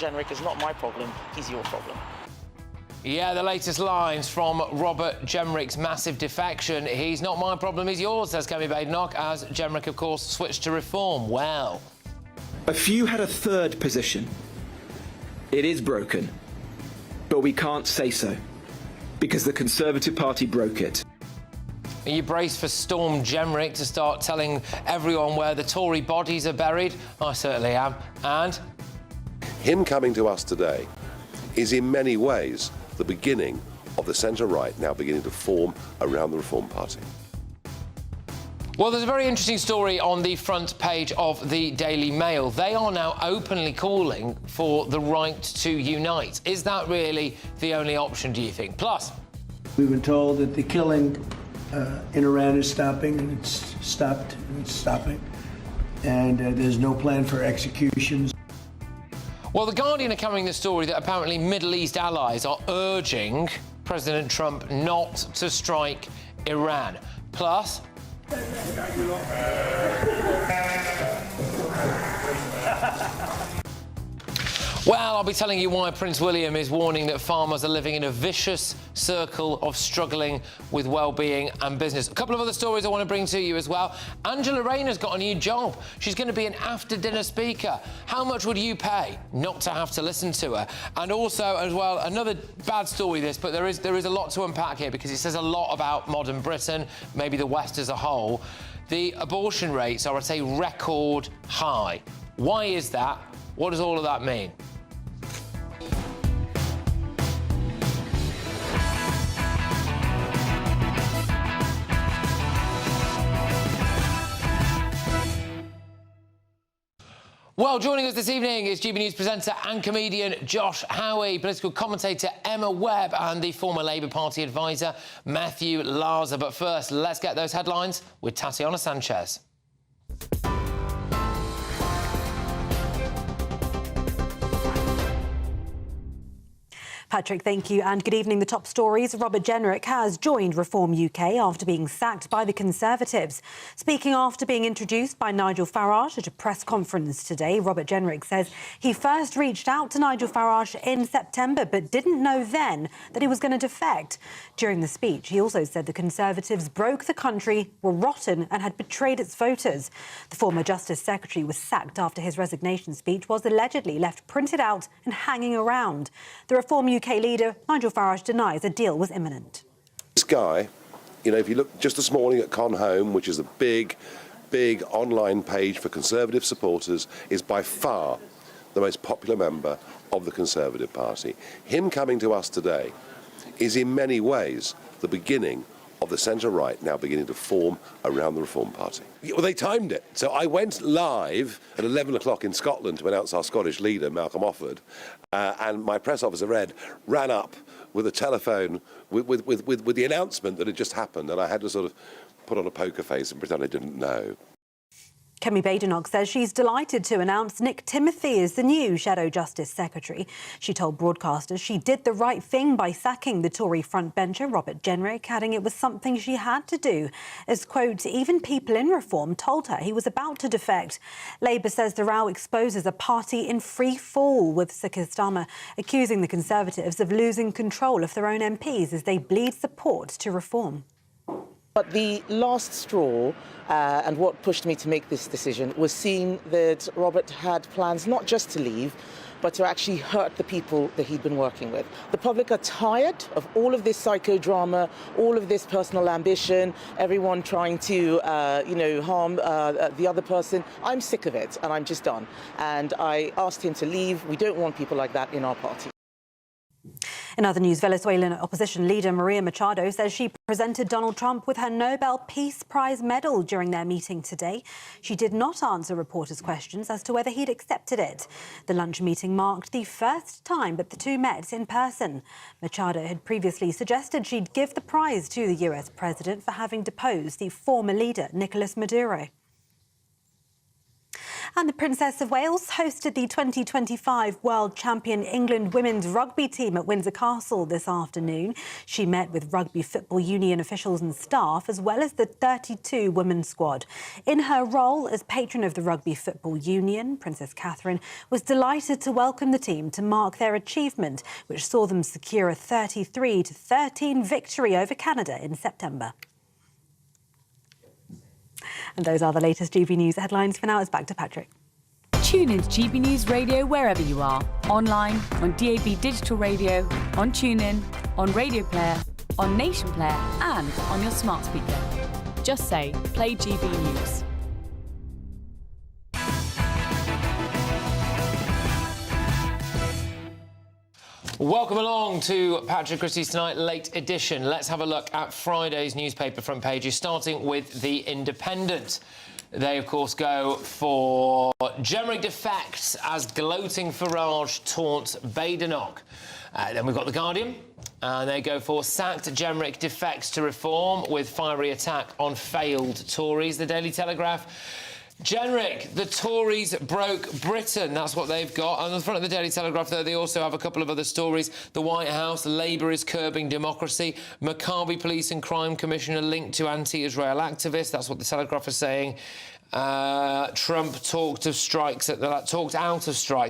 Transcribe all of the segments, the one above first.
Robert Jenrick is not my problem, he's your problem. Yeah, the latest lines from Robert Jenrick's massive defection. He's not my problem, he's yours, says Kemi Badenoch, as Jenrick, of course, switched to Reform. Well, a few had a third position. It is broken, but we can't say so, because the Conservative Party broke it. Are you braced for Storm Jenrick to start telling everyone where the Tory bodies are buried? I certainly am. And him coming to us today is in many ways the beginning of the centre-right now beginning to form around the Reform Party. well, there's a very interesting story on the front page of the Daily Mail. They are now openly calling for the right to unite. Is that really the only option, do you think? Plus, we've been told that the killing in Iran is stopping, and it's stopped, and it's stopping, and there's no plan for executions. well, The Guardian are covering the story that apparently Middle East allies are urging President Trump not to strike Iran. Plus, well, I'll be telling you why Prince William is warning that farmers are living in a vicious circle of struggling with well-being and business. A couple of other stories I want to bring to you as well. Angela Rayner's got a new job. She's going to be an after-dinner speaker. How much would you pay not to have to listen to her? And also, as well, another bad story this, but there is a lot to unpack here because it says a lot about modern Britain, maybe the West as a whole. The abortion rates are at a record high. Why is that? What does all of that mean? Well, joining us this evening is GBNews presenter and comedian Josh Howie, political commentator Emma Webb and the former Labour Party advisor Matthew Larzer. But first, let's get those headlines with Tatiana Sanchez. Patrick, thank you, and good evening. The top stories. Robert Jenrick has joined Reform UK after being sacked by the Conservatives. Speaking after being introduced by Nigel Farage at a press conference today, Robert Jenrick says he first reached out to Nigel Farage in September but didn't know then that he was going to defect. During the speech, he also said the Conservatives broke the country, were rotten and had betrayed its voters. The former Justice Secretary was sacked after his resignation speech was allegedly left printed out and hanging around. The Reform UK leader, Nigel Farage, denies a deal was imminent. This guy, you know, if you look just this morning at Con Home, which is a big online page for Conservative supporters, is by far the most popular member of the Conservative Party. Him coming to us today is in many ways the beginning of the centre-right now beginning to form around the Reform Party. Well, they timed it. So I went live at 11 o'clock in Scotland to announce our Scottish leader, Malcolm Offord, and my press officer, Ed, ran up with a telephone with the announcement that had just happened, and I had to sort of put on a poker face and pretend I didn't know. Kemi Badenoch says she's delighted to announce Nick Timothy as the new Shadow Justice Secretary. She told broadcasters she did the right thing by sacking the Tory frontbencher Robert Jenrick, adding it was something she had to do, as, quote, even people in Reform told her he was about to defect. Labour says the row exposes a party in free fall, with Sir Keir Starmer accusing the Conservatives of losing control of their own MPs as they bleed support to Reform. But the last straw, and what pushed me to make this decision, was seeing that Robert had plans not just to leave, but to actually hurt the people that he'd been working with. The public are tired of all of this psychodrama, all of this personal ambition, everyone trying to, harm the other person. I'm sick of it, and I'm just done. And I asked him to leave. We don't want people like that in our party. In other news, Venezuelan opposition leader Maria Machado says she presented Donald Trump with her Nobel Peace Prize medal during their meeting today. She did not answer reporters' questions as to whether he'd accepted it. The lunch meeting marked the first time that the two met in person. Machado had previously suggested she'd give the prize to the US president for having deposed the former leader, Nicolas Maduro. And the Princess of Wales hosted the 2025 World Champion England women's rugby team at Windsor Castle this afternoon. She met with Rugby Football Union officials and staff, as well as the 32 women's squad. In her role as patron of the Rugby Football Union, Princess Catherine was delighted to welcome the team to mark their achievement, which saw them secure a 33-13 victory over Canada in September. And those are the latest GB News headlines. For now, it's back to Patrick. Tune in to GB News Radio wherever you are. Online, on DAB digital radio, on TuneIn, on Radio Player, on Nation Player and on your smart speaker. Just say, play GB News. Welcome along to Patrick Christys Tonight, late edition. Let's have a look at Friday's newspaper front pages, starting with The Independent. They, of course, go for Gemrick defects as gloating Farage taunts Badenoch. Then we've got The Guardian, and they go for sacked Gemrick defects to reform with fiery attack on failed Tories. The Daily Telegraph. Jenrick, the Tories broke Britain. That's what they've got. On the front of the Daily Telegraph, though, they also have a couple of other stories. The White House, Labour is curbing democracy. Maccabi Police and Crime Commissioner linked to anti-Israel activists. That's what the Telegraph is saying. Trump talked out of strikes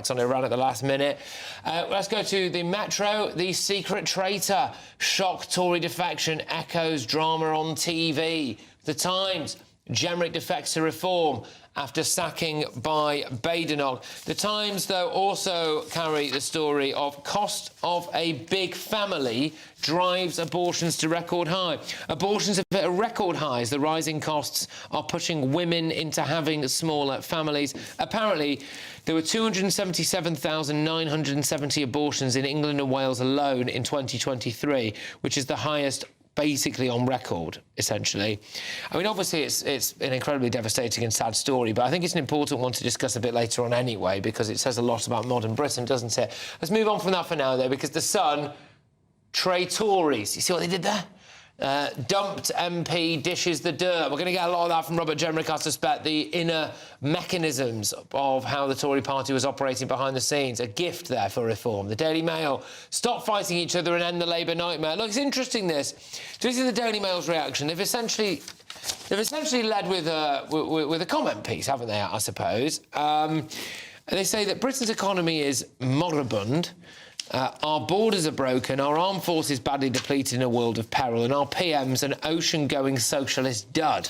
on Iran at the last minute. Let's go to the Metro. The secret traitor. Shock Tory defection echoes drama on TV. The Times. Gemrick defects to reform after sacking by Badenoch. The Times, though, also carry the story of cost of a big family drives abortions to record high. Abortions have hit a record high as the rising costs are pushing women into having smaller families. Apparently, there were 277,970 abortions in England and Wales alone in 2023, which is the highest basically on record, essentially. I mean, obviously, it's an incredibly devastating and sad story, but I think it's an important one to discuss a bit later on anyway, because it says a lot about modern Britain, doesn't it? Let's move on from that for now, though, because The Sun, Tories. You see what they did there? Dumped MP dishes the dirt. We're going to get a lot of that from Robert Jenrick, I suspect, the inner mechanisms of how the Tory party was operating behind the scenes. A gift there for reform. The Daily Mail, stop fighting each other and end the Labour nightmare. Look, it's interesting this. So this is the Daily Mail's reaction. They've essentially led with a comment piece, haven't they, I suppose? And they say that Britain's economy is moribund. Our borders are broken, our armed forces badly depleted in a world of peril, and our PM's an ocean-going socialist dud.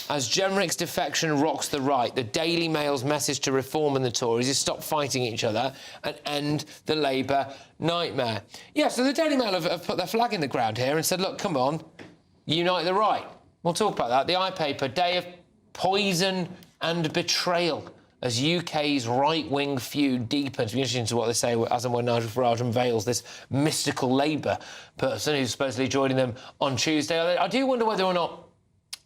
As Gemrick's defection rocks the right, the Daily Mail's message to reform and the Tories is stop fighting each other and end the Labour nightmare. Yeah, so the Daily Mail have put their flag in the ground here and said, look, come on, unite the right. We'll talk about that. The iPaper, day of poison and betrayal as UK's right-wing feud deepens. It'll be interesting to what they say as and when Nigel Farage unveils this mystical Labour person who's supposedly joining them on Tuesday. I do wonder whether or not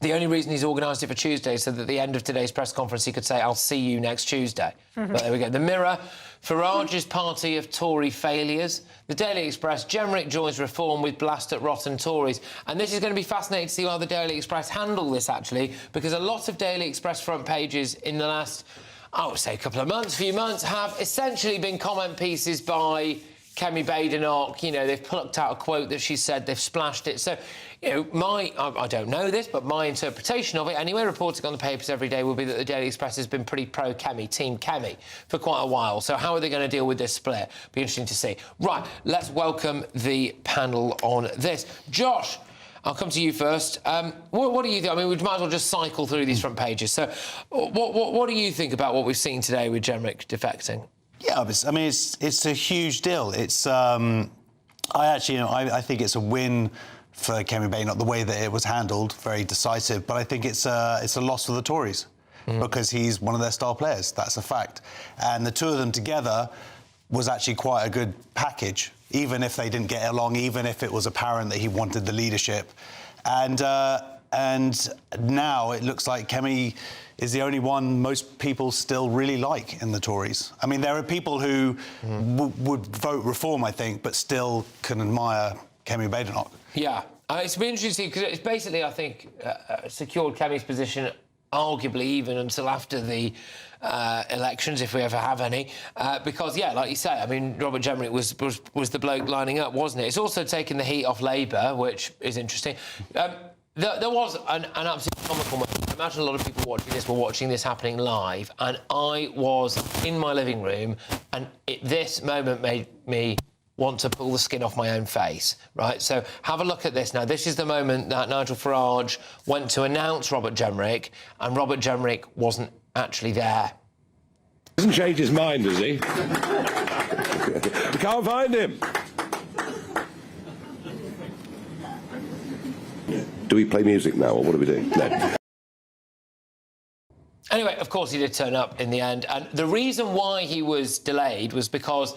the only reason he's organised it for Tuesday is so that at the end of today's press conference he could say, I'll see you next Tuesday. But there we go. The Mirror, Farage's party of Tory failures. The Daily Express, Gemrick joins reform with blast at rotten Tories. And this is going to be fascinating to see how the Daily Express handle this, actually, because a lot of Daily Express front pages in the last, I would say, few months, have essentially been comment pieces by Kemi Badenoch. You know, they've plucked out a quote that she said, they've splashed it. So, you know, I don't know this, but my interpretation of it, anyway, reporting on the papers every day, will be that the Daily Express has been pretty pro-Kemi, Team Kemi, for quite a while. So how are they going to deal with this split? Be interesting to see. Right, let's welcome the panel on this. Josh, I'll come to you first. What do you think? I mean, we might as well just cycle through these front pages. So what do you think about what we've seen today with Gemrick defecting? Yeah, I mean, it's a huge deal. It's I think it's a win for Kemi Badenoch, the way that it was handled, very decisive. But I think it's a loss for the Tories because he's one of their star players. That's a fact. And the two of them together was actually quite a good package, even if they didn't get along, even if it was apparent that he wanted the leadership. And now it looks like Kemi is the only one most people still really like in the Tories. I mean, there are people who would vote reform, I think, but still can admire Kemi Badenoch. Yeah, it's been interesting because it's basically, I think, secured Kemi's position arguably even until after the elections, if we ever have any, because, yeah, like you say, I mean, Robert Jenrick was the bloke lining up, wasn't it? It's also taken the heat off Labour, which is interesting. There was an absolutely comical moment. I imagine a lot of people watching this were watching this happening live, and I was in my living room, and this moment made me want to pull the skin off my own face, right? So have a look at this now. This is the moment that Nigel Farage went to announce Robert Jenrick, and Robert Jenrick wasn't actually there. Hasn't changed his mind, has he? We can't find him. Do we play music now, or what do we do? No. Anyway, of course, he did turn up in the end. And the reason why he was delayed was because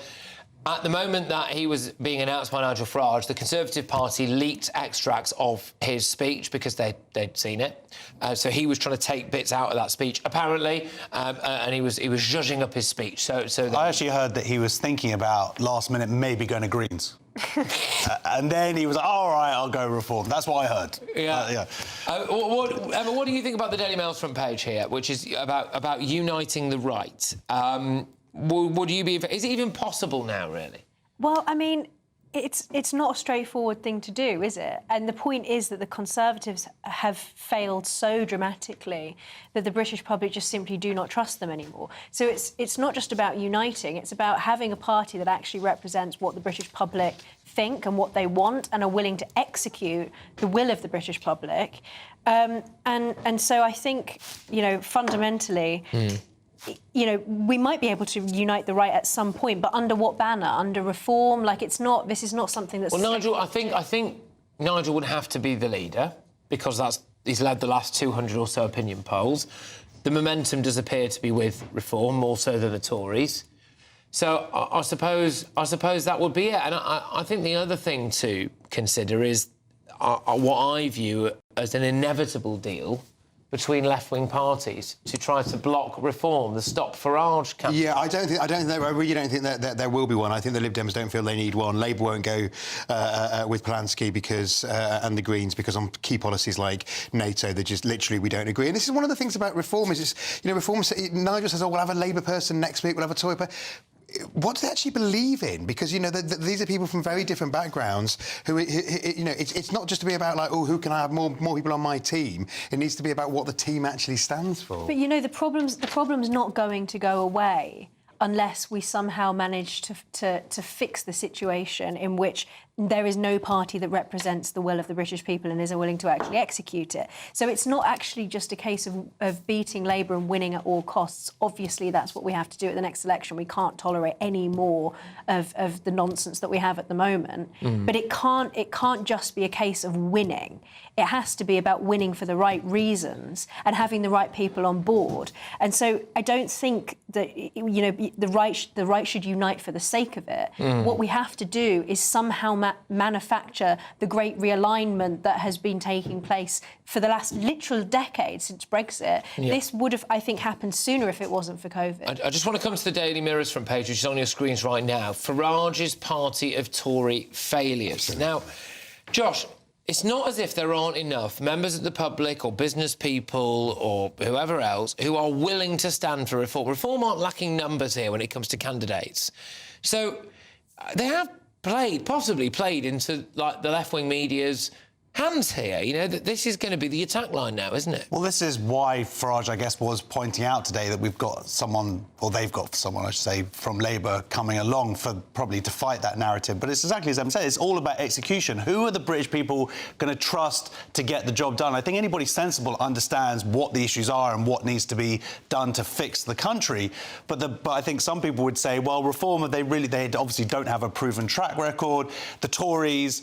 at the moment that he was being announced by Nigel Farage, the Conservative Party leaked extracts of his speech because they'd seen it. So he was trying to take bits out of that speech, apparently, and he was zhuzhing up his speech. So I actually heard that he was thinking about last minute maybe going to Greens. And then he was like, all right, I'll go Reform. That's what I heard. Yeah. Emma, what do you think about the Daily Mail's front page here, which is about uniting the right? Would you be... Is it even possible now, really? Well, I mean, it's not a straightforward thing to do, is it? And the point is that the Conservatives have failed so dramatically that the British public just simply do not trust them anymore. So it's not just about uniting, it's about having a party that actually represents what the British public think and what they want and are willing to execute the will of the British public. And so I think, you know, fundamentally... You know, we might be able to unite the right at some point, but under what banner? Under Reform? Like, it's not. This is not something that's. Well, Nigel, I think Nigel would have to be the leader because he's led the last 200 or so opinion polls. The momentum does appear to be with Reform more so than the Tories. So I suppose that would be it. And I think the other thing to consider is what I view as an inevitable deal between left-wing parties to try to block Reform, the Stop Farage campaign. Yeah, I really don't think that there will be one. I think the Lib Dems don't feel they need one. Labour won't go with Polanski because and the Greens because on key policies like NATO, they're just literally we don't agree. And this is one of the things about Reform is just, you know, Reform. Nigel says, "Oh, we'll have a Labour person next week. We'll have a Tory person." What do they actually believe in? Because, you know, these are people from very different backgrounds who, you know, it's not just to be about, like, oh, who can I have more people on my team? It needs to be about what the team actually stands for. But, you know, the problem's not going to go away unless we somehow manage to fix the situation in which there is no party that represents the will of the British people and isn't willing to actually execute it. So it's not actually just a case of beating Labour and winning at all costs. Obviously, that's what we have to do at the next election. We can't tolerate any more of the nonsense that we have at the moment. But it can't just be a case of winning. It has to be about winning for the right reasons and having the right people on board. And so I don't think that, you know, the right should unite for the sake of it. What we have to do is somehow manufacture the great realignment that has been taking place for the last literal decade since Brexit. Yeah. This would have, I think, happened sooner if it wasn't for COVID. I just want to come to the Daily Mirror's front page, which is on your screens right now. Farage's party of Tory failures. Now, Josh, it's not as if there aren't enough members of the public or business people or whoever else who are willing to stand for Reform. Reform aren't lacking numbers here when it comes to candidates. So they have possibly played into, like, the left-wing media's hands here. You know, that this is going to be the attack line now, isn't it? Well, this is why Farage, I guess, was pointing out today that we've got someone, or they've got someone, I should say, from Labour coming along for probably to fight that narrative. But it's exactly as Em said, it's all about execution. Who are the British people going to trust to get the job done? I think anybody sensible understands what the issues are and what needs to be done to fix the country. But I think some people would say, well, Reform, they obviously don't have a proven track record. The Tories,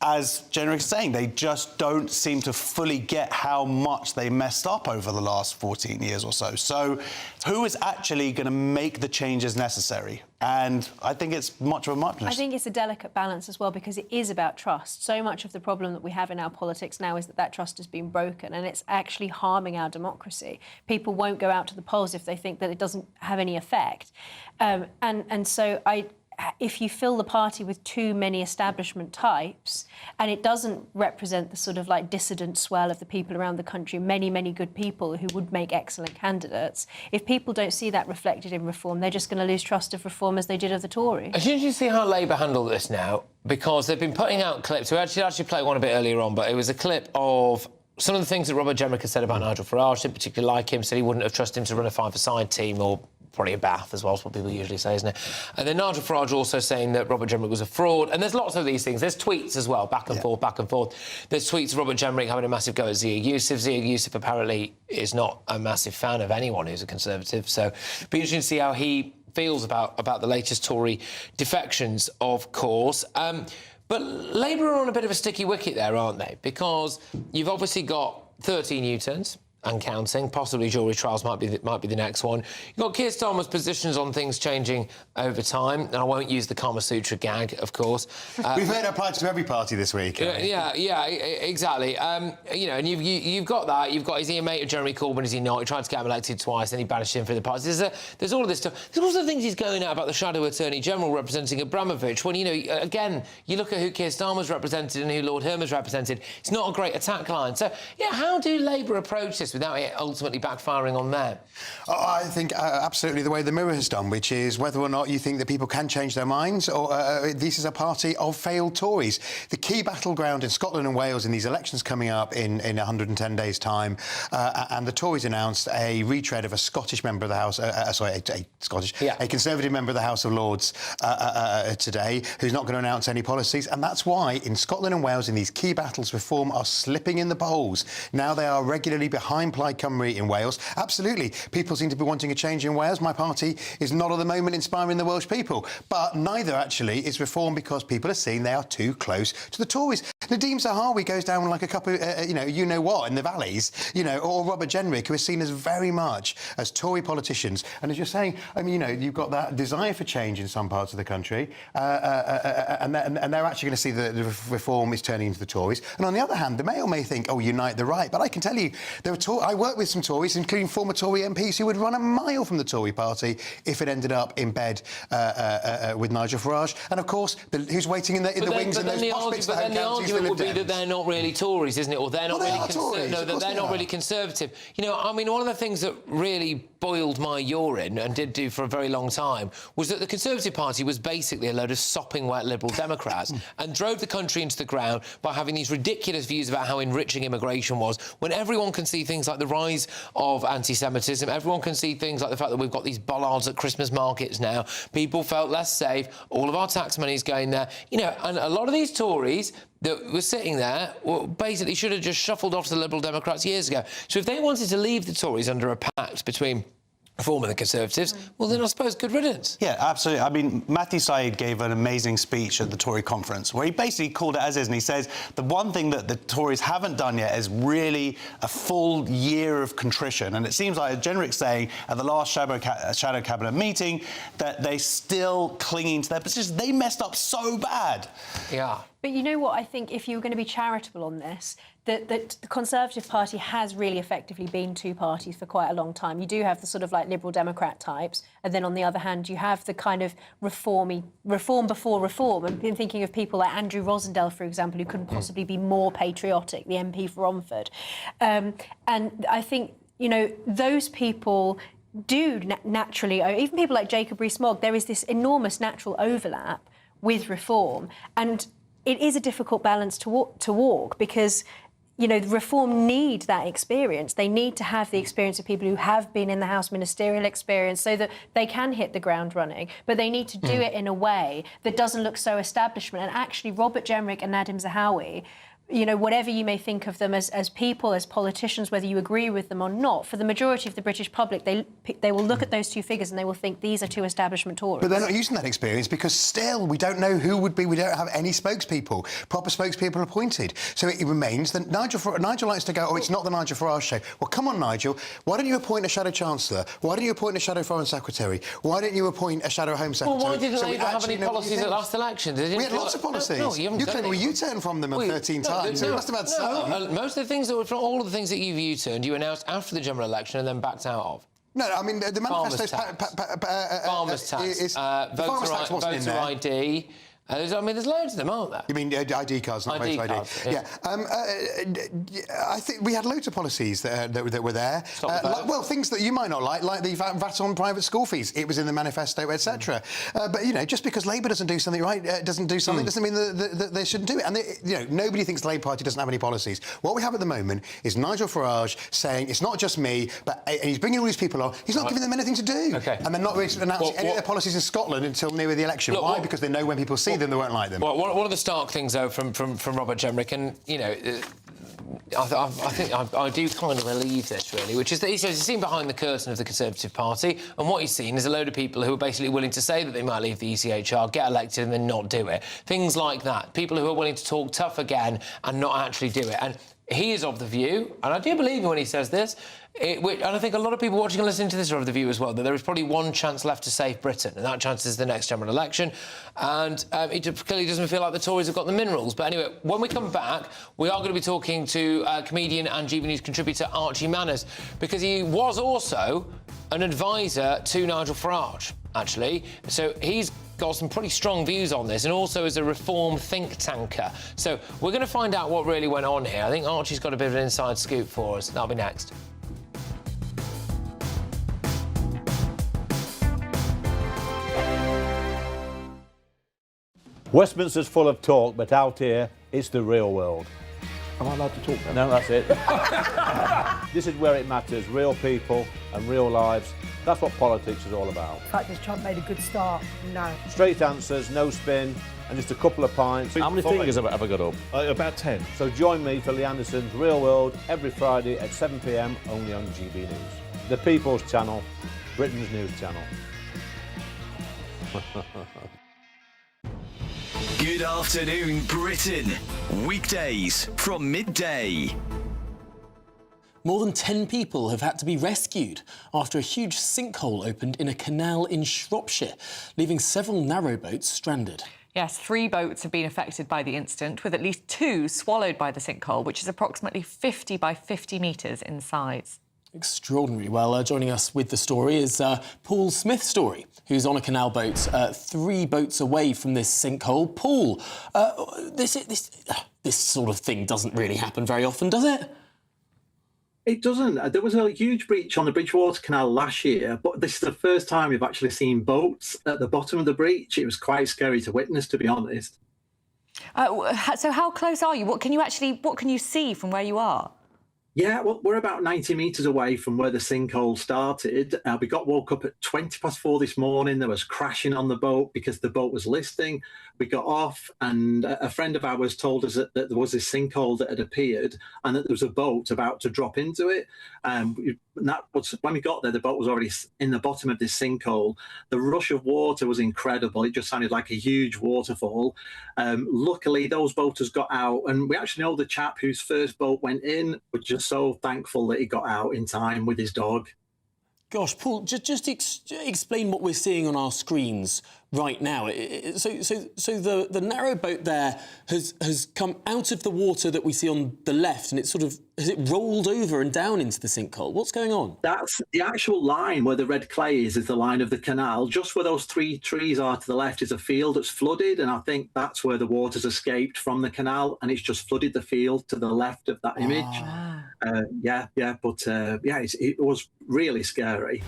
as Jenrick is saying, they just don't seem to fully get how much they messed up over the last 14 years or so. So who is actually going to make the changes necessary? And I think it's much of a muchness. I think it's a delicate balance as well, because it is about trust. So much of the problem that we have in our politics now is that trust has been broken, and it's actually harming our democracy. People won't go out to the polls if they think that it doesn't have any effect. And so if you fill the party with too many establishment types and it doesn't represent the sort of like dissident swell of the people around the country, many, many good people who would make excellent candidates, if people don't see that reflected in Reform, they're just going to lose trust of Reform as they did of the Tory. Did you see how Labour handle this now? Because they've been putting out clips. We actually played one a bit earlier on, but it was a clip of some of the things that Robert Jenrick has said about Nigel Farage. Didn't particularly like him, said he wouldn't have trusted him to run a five-a-side team, or probably a bath as well, is what people usually say, isn't it? And then Nigel Farage also saying that Robert Jenrick was a fraud. And there's lots of these things. There's tweets as well, back and forth, back and forth. There's tweets of Robert Jenrick having a massive go at Zia Youssef. Zia Youssef apparently is not a massive fan of anyone who's a Conservative. So it'll be interesting to see how he feels about the latest Tory defections, of course. But Labour are on a bit of a sticky wicket there, aren't they? Because you've obviously got 13 U-turns and counting. Possibly jury trials might be the next one. You've got Keir Starmer's positions on things changing over time, and I won't use the Kama Sutra gag, of course. We've heard it applied to every party this week. Yeah, exactly. You know, and you've got that. You've got, is he a mate of Jeremy Corbyn? Is he not? He tried to get him elected twice, then he banished him for the party. There's all of this stuff. There's also things he's going out about the Shadow Attorney General representing Abramovich. When, you know, again, you look at who Keir Starmer's represented and who Lord Hermer's represented. It's not a great attack line. So, yeah, how do Labour approach this without it ultimately backfiring on them? I think absolutely the way the Mirror has done, which is whether or not you think that people can change their minds, or this is a party of failed Tories. The key battleground in Scotland and Wales in these elections coming up in 110 days' time, and the Tories announced a retread of a Scottish member of the House, a Conservative member of the House of Lords today, who's not going to announce any policies, and that's why in Scotland and Wales, in these key battles, Reform are slipping in the polls. Now they are regularly behind Plaid Cymru in Wales. Absolutely, people seem to be wanting a change in Wales. My party is not at the moment inspiring the Welsh people, but neither actually is Reform, because people are seeing they are too close to the Tories. Nadeem Zahawi goes down like a cup of, you know what, in the valleys, you know, or Robert Jenrick, who is seen as very much as Tory politicians. And as you're saying, I mean, you know, you've got that desire for change in some parts of the country, and they're actually going to see that the Reform is turning into the Tories. And on the other hand, the Mail may think, oh, unite the right, but I can tell you, I work with some Tories, including former Tory MPs, who would run a mile from the Tory party if it ended up in bed with Nigel Farage. And of course, who's waiting in the wings in those posh bits of the Home Counties? Would be that they're not really Tories, isn't it? Or they're not they're not really Conservative. You know, I mean, one of the things that really boiled my urine, and did do for a very long time, was that the Conservative Party was basically a load of sopping wet Liberal Democrats and drove the country into the ground by having these ridiculous views about how enriching immigration was, when everyone can see things like the rise of anti-Semitism, everyone can see things like the fact that we've got these bollards at Christmas markets now, people felt less safe, all of our tax money is going there, you know, and a lot of these Tories that were sitting there basically should have just shuffled off to the Liberal Democrats years ago. So if they wanted to leave the Tories under a pact between Reform and the Conservatives, well, then I suppose good riddance. Yeah, absolutely. I mean, Matthew Syed gave an amazing speech at the Tory conference where he basically called it as is, and he says the one thing that the Tories haven't done yet is really a full year of contrition. And it seems like Jenrick saying at the last Shadow Cabinet meeting that they're still clinging to their positions. They messed up so bad. Yeah. But you know what? I think if you were going to be charitable on this, that the Conservative Party has really effectively been two parties for quite a long time. You do have the sort of like Liberal Democrat types, and then on the other hand, you have the kind of reform before reform. I've been thinking of people like Andrew Rosendale, for example, who couldn't possibly be more patriotic, the MP for Romford. And I think, you know, those people do naturally, even people like Jacob Rees-Mogg, there is this enormous natural overlap with Reform. And it is a difficult balance to walk because, you know, Reform need that experience. They need to have the experience of people who have been in the House ministerial experience so that they can hit the ground running. But they need to do it in a way that doesn't look so establishment. And actually, Robert Jenrick and Nadeem Zahawi, you know, whatever you may think of them as people, as politicians, whether you agree with them or not, for the majority of the British public, they will look at those two figures and they will think these are two establishment Tories. But they're not using that experience because still we don't know who would be. We don't have any spokespeople, proper spokespeople appointed. So it remains that Nigel likes to go, oh, it's not the Nigel Farage show. Well, come on, Nigel. Why don't you appoint a Shadow Chancellor? Why don't you appoint a Shadow Foreign Secretary? Why don't you appoint a Shadow Home Secretary? Well, why didn't Labour have any policies at last election? We had lots of policies. No, you claim we U-turned from them 13 times. So you must have had some. Most of the things all of the things that you've U-turned, you announced after the general election and then backed out of. No, I mean, the manifesto's... Farmers tax. The farmers tax wasn't in voter there. ID. There's loads of them, aren't there? You mean ID cards, not ID voter ID? cards, Yeah. I think we had loads of policies that were there. Well, things that you might not like the VAT on private school fees. It was in the manifesto, etc. But, you know, just because Labour doesn't do something right, doesn't mean that they shouldn't do it. And, nobody thinks the Labour Party doesn't have any policies. What we have at the moment is Nigel Farage saying, it's not just me, and he's bringing all these people on. He's not giving them anything to do. Okay. And they're not announcing any of their policies in Scotland until near the election. Why? Because they know when people see them, they won't like them. Well, one of the stark things, though, from Robert Jenrick, and, you know, I think I do kind of believe this, really, which is that he says he's seen behind the curtain of the Conservative Party, and what he's seen is a load of people who are basically willing to say that they might leave the ECHR, get elected and then not do it. Things like that. People who are willing to talk tough again and not actually do it. And he is of the view, and I do believe him when he says this, and I think a lot of people watching and listening to this are of the view as well, that there is probably one chance left to save Britain, and that chance is the next general election. And it clearly doesn't feel like the Tories have got the minerals. But anyway, when we come back, we are going to be talking to comedian and GBNews contributor Archie Manners, because he was also an advisor to Nigel Farage, actually. So he's got some pretty strong views on this, and also as a reform think tanker. So we're going to find out what really went on here. I think Archie's got a bit of an inside scoop for us. That'll be next. Westminster's full of talk, but out here, it's the real world. Am I allowed to talk then? No, that's it. This is where it matters, real people and real lives. That's what politics is all about. In fact, this Trump made a good start. No. Straight answers, no spin, and just a couple of pints. How many fingers have I got up? About 10. So join me for Lee Anderson's Real World every Friday at 7 p.m, only on GB News. The People's Channel, Britain's news channel. Good afternoon, Britain. Weekdays from midday. More than 10 people have had to be rescued after a huge sinkhole opened in a canal in Shropshire, leaving several narrowboats stranded. Yes, 3 boats have been affected by the incident, with at least 2 swallowed by the sinkhole, which is approximately 50 by 50 metres in size. Extraordinary. Well, joining us with the story is Paul Smith-Story, who's on a canal boat 3 boats away from this sinkhole. Paul, this sort of thing doesn't really happen very often, does it? It doesn't. There was a huge breach on the Bridgewater Canal last year, but this is the first time we've actually seen boats at the bottom of the breach. It was quite scary to witness, to be honest. So how close are you? What can you see from where you are? Yeah, well, we're about 90 metres away from where the sinkhole started. We got woke up at 4:20 this morning. There was crashing on the boat because the boat was listing. We got off, and a friend of ours told us that there was this sinkhole that had appeared and that there was a boat about to drop into it. And that was, when we got there, the boat was already in the bottom of this sinkhole. The rush of water was incredible. It just sounded like a huge waterfall. Luckily, those boaters got out, and we actually know the chap whose first boat went in. We're just so thankful that he got out in time with his dog. Gosh, Paul, just explain what we're seeing on our screens right now. So the narrow boat there has come out of the water that we see on the left, and it's sort of, has it rolled over and down into the sinkhole? What's going on? That's the actual line where the red clay is the line of the canal. Just where those 3 trees are to the left is a field that's flooded, and I think that's where the water's escaped from the canal, and it's just flooded the field to the left of that image. It was really scary.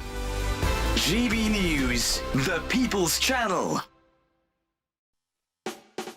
GB News, the People's Channel.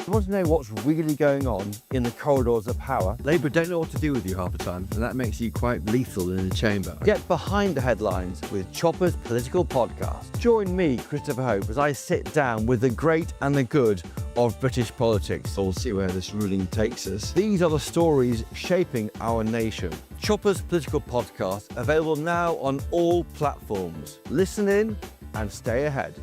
You want to know what's really going on in the corridors of power? Labour don't know what to do with you half the time, and that makes you quite lethal in the chamber. Get behind the headlines with Chopper's Political Podcast. Join me, Christopher Hope, as I sit down with the great and the good of British politics. We'll see where this ruling takes us. These are the stories shaping our nation. Chopper's Political Podcast, available now on all platforms. Listen in and stay ahead.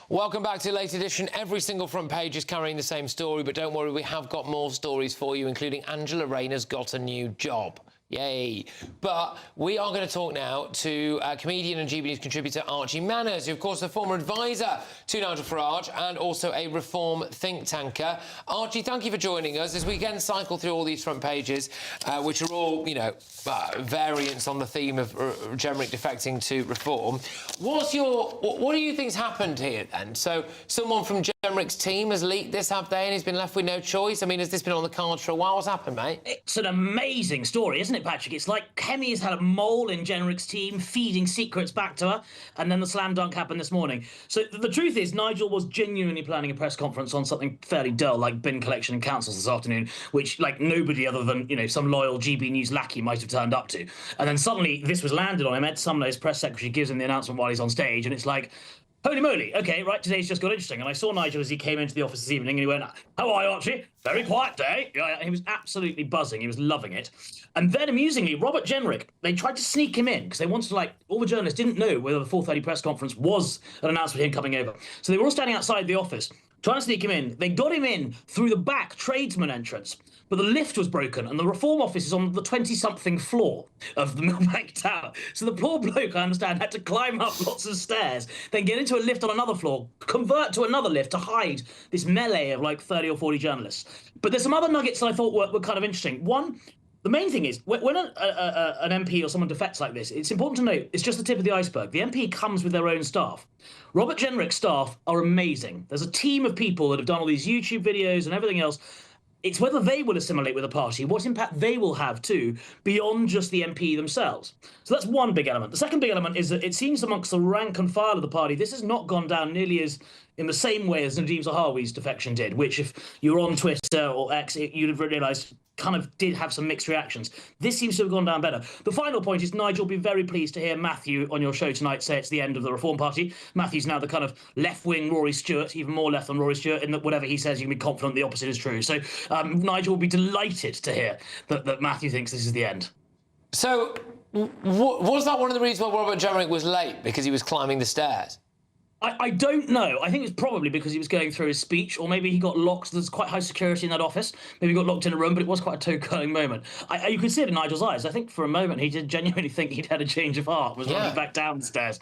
Welcome back to the latest edition. Every single front page is carrying the same story, but don't worry, we have got more stories for you, including Angela Rayner's got a new job. Yay. But we are going to talk now to comedian and GB News contributor Archie Manners, who, of course, is a former advisor to Nigel Farage and also a Reform think tanker. Archie, thank you for joining us as we again cycle through all these front pages, which are all, you know, variants on the theme of Jenrick defecting to Reform. What do you think's happened here, then? So someone from Jenrick's team has leaked this, have they, and he's been left with no choice? I mean, has this been on the cards for a while? What's happened, mate? It's an amazing story, isn't it, Patrick? It's like Kemi has had a mole in Jenrick's team feeding secrets back to her, and then the slam dunk happened this morning. So the truth is, Nigel was genuinely planning a press conference on something fairly dull, like bin collection and councils this afternoon, which, like, nobody other than, you know, some loyal GB News lackey might have turned up to. And then suddenly this was landed on him. Ed Sumner, his press secretary, gives him the announcement while he's on stage, and it's like, holy moly, OK, right, today's just got interesting. And I saw Nigel as he came into the office this evening, and he went, how are you, Archie? Very quiet day. Yeah, he was absolutely buzzing. He was loving it. And then, amusingly, Robert Jenrick, they tried to sneak him in because they wanted to, like, all the journalists didn't know whether the 4:30 press conference was an announcement of him coming over. So they were all standing outside the office trying to sneak him in. They got him in through the back tradesman entrance, but the lift was broken and the Reform office is on the 20-something floor of the Millbank Tower. So the poor bloke, I understand, had to climb up lots of stairs, then get into a lift on another floor, convert to another lift to hide this melee of like 30 or 40 journalists. But there's some other nuggets that I thought were kind of interesting. One, the main thing is, when an MP or someone defects like this, it's important to note it's just the tip of the iceberg. The MP comes with their own staff. Robert Jenrick's staff are amazing. There's a team of people that have done all these YouTube videos and everything else. It's whether they will assimilate with the party, what impact they will have too, beyond just the MP themselves. So that's one big element. The second big element is that it seems amongst the rank and file of the party, this has not gone down nearly as in the same way as Nadeem Zahawi's defection did, which if you were on Twitter or X, you'd have realised kind of did have some mixed reactions. This seems to have gone down better. The final point is Nigel will be very pleased to hear Matthew on your show tonight say it's the end of the Reform Party. Matthew's now the kind of left-wing Rory Stewart, even more left than Rory Stewart, in that whatever he says, you can be confident the opposite is true. So Nigel will be delighted to hear that Matthew thinks this is the end. So was that one of the reasons why Robert Jenrick was late, because he was climbing the stairs? I don't know. I think it's probably because he was going through his speech, or maybe he got locked. There's quite high security in that office. Maybe he got locked in a room, but it was quite a toe-curling moment. You could see it in Nigel's eyes. I think for a moment he did genuinely think he'd had a change of heart, was running back down the stairs,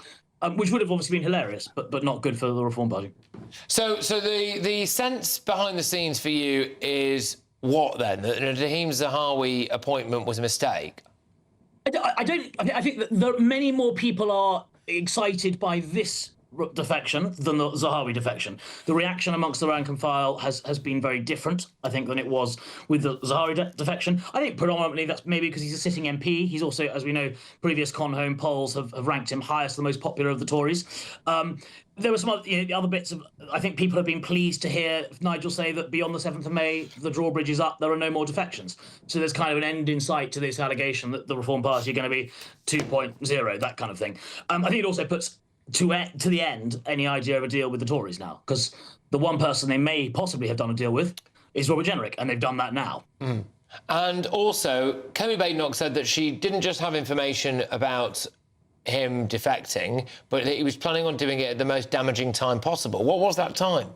which would have obviously been hilarious, but not good for the Reform Party. So the sense behind the scenes for you is what, then? That Nadeem Zahawi appointment was a mistake? I think that many more people are excited by this defection than the Zahawi defection. The reaction amongst the rank and file has been very different, I think, than it was with the Zahawi defection. I think predominantly that's maybe because he's a sitting MP. He's also, as we know, previous Conhome polls have ranked him highest, the most popular of the Tories. There were some other bits of, I think people have been pleased to hear Nigel say that beyond the 7th of May, the drawbridge is up, there are no more defections. So there's kind of an end in sight to this allegation that the Reform Party are going to be 2.0, that kind of thing. I think it also puts to the end any idea of a deal with the Tories now, because the one person they may possibly have done a deal with is Robert Jenrick, and they've done that now. And also, Kemi Badenoch said that she didn't just have information about him defecting, but that he was planning on doing it at the most damaging time possible. What was that time?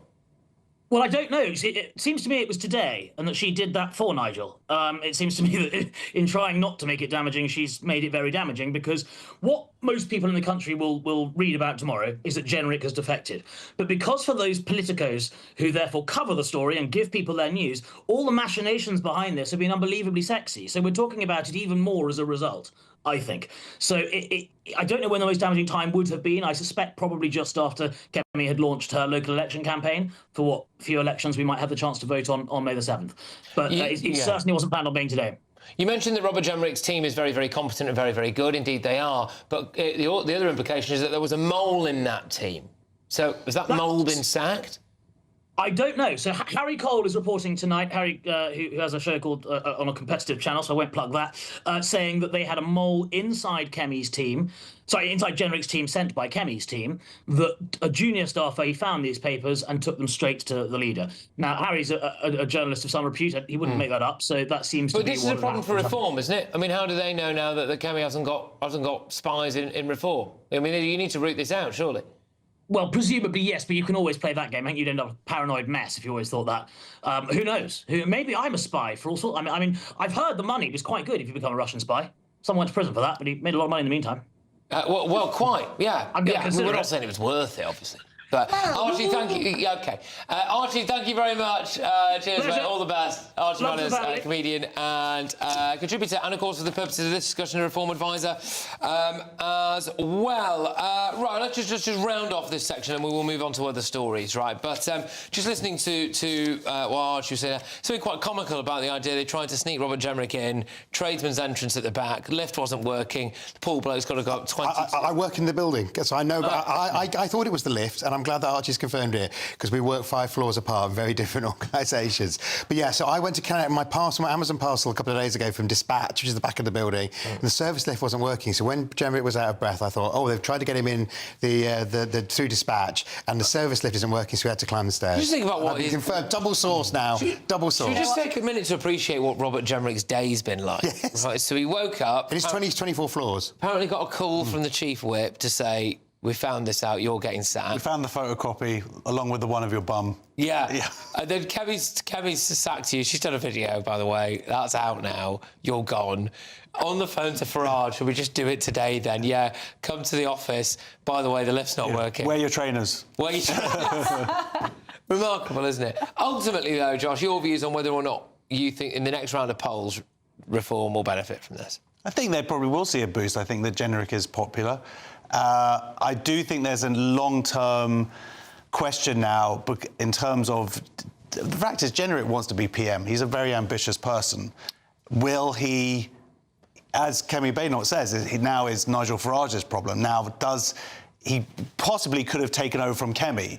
Well, I don't know. It seems to me it was today, and that she did that for Nigel. It seems to me that in trying not to make it damaging, she's made it very damaging, because what most people in the country will read about tomorrow is that Jenrick has defected. But because for those politicos who therefore cover the story and give people their news, all the machinations behind this have been unbelievably sexy. So we're talking about it even more as a result, I think. So I don't know when the most damaging time would have been. I suspect probably just after Kemi had launched her local election campaign for what few elections we might have the chance to vote on May the 7th. But it certainly wasn't planned on being today. You mentioned that Robert Jenrick's team is very, very competent and very, very good. Indeed, they are. But the other implication is that there was a mole in that team. So has that mole been sacked? I don't know. So Harry Cole is reporting tonight, Harry, who has a show called on a competitive channel, so I won't plug that, saying that they had a mole inside Kemi's team, inside Jenrick's team sent by Kemi's team, that a junior staffer, he found these papers and took them straight to the leader. Now, Harry's a journalist of some repute. He wouldn't make that up, so that seems to be... But this is a problem for Reform, isn't it? I mean, how do they know now that Kemi hasn't got spies in Reform? I mean, you need to root this out, surely. Well, presumably yes, but you can always play that game. I think you'd end up a paranoid mess if you always thought that. Who knows? Maybe I'm a spy for all sorts. I mean, I've heard the money was quite good if you become a Russian spy. Someone went to prison for that, but he made a lot of money in the meantime. Well, quite, yeah. I'm going to yeah. consider We're it. not saying it was worth it, obviously. But Archie, thank you. Yeah, OK. Archie, thank you very much. Cheers, mate. All the best. Archie Manners, comedian and contributor, and, of course, for the purposes of this discussion, a reform advisor as well. Right, let's just round off this section and we will move on to other stories, right? But just listening to what Archie was saying, something quite comical about the idea they tried to sneak Robert Jenrick in, tradesman's entrance at the back, lift wasn't working, the pool bloke's got to go up 20... I work in the building, so I know, but I thought it was the lift, and I'm glad that Archie's confirmed it, because we work 5 floors apart in very different organisations. But yeah, so I went to collect my parcel, my Amazon parcel, a couple of days ago from Dispatch, which is the back of the building, and the service lift wasn't working. So when Jenrick was out of breath, I thought, oh, they've tried to get him in the through Dispatch, and the service lift isn't working, so we had to climb the stairs. Just think about what is confirmed. Double source now. Double source. Should we just take a minute to appreciate what Robert Jenrick's day's been like? Yes. Right, so he woke up... And it's 24 floors. Apparently got a call from the chief whip to say, we found this out, you're getting sacked. We found the photocopy along with the one of your bum. Yeah. And then Kemi's sacked you. She's done a video, by the way. That's out now. You're gone. On the phone to Farage, should we just do it today then? Yeah, come to the office. By the way, the lift's not working. Wear your trainers. Wear your trainers. Remarkable, isn't it? Ultimately, though, Josh, your views on whether or not you think in the next round of polls reform will benefit from this? I think they probably will see a boost. I think that Jenrick is popular. I do think there's a long-term question now in terms of... The fact is, Jenrick wants to be PM. He's a very ambitious person. Will he, as Kemi Baynott says, now is Nigel Farage's problem. Now, he possibly could have taken over from Kemi.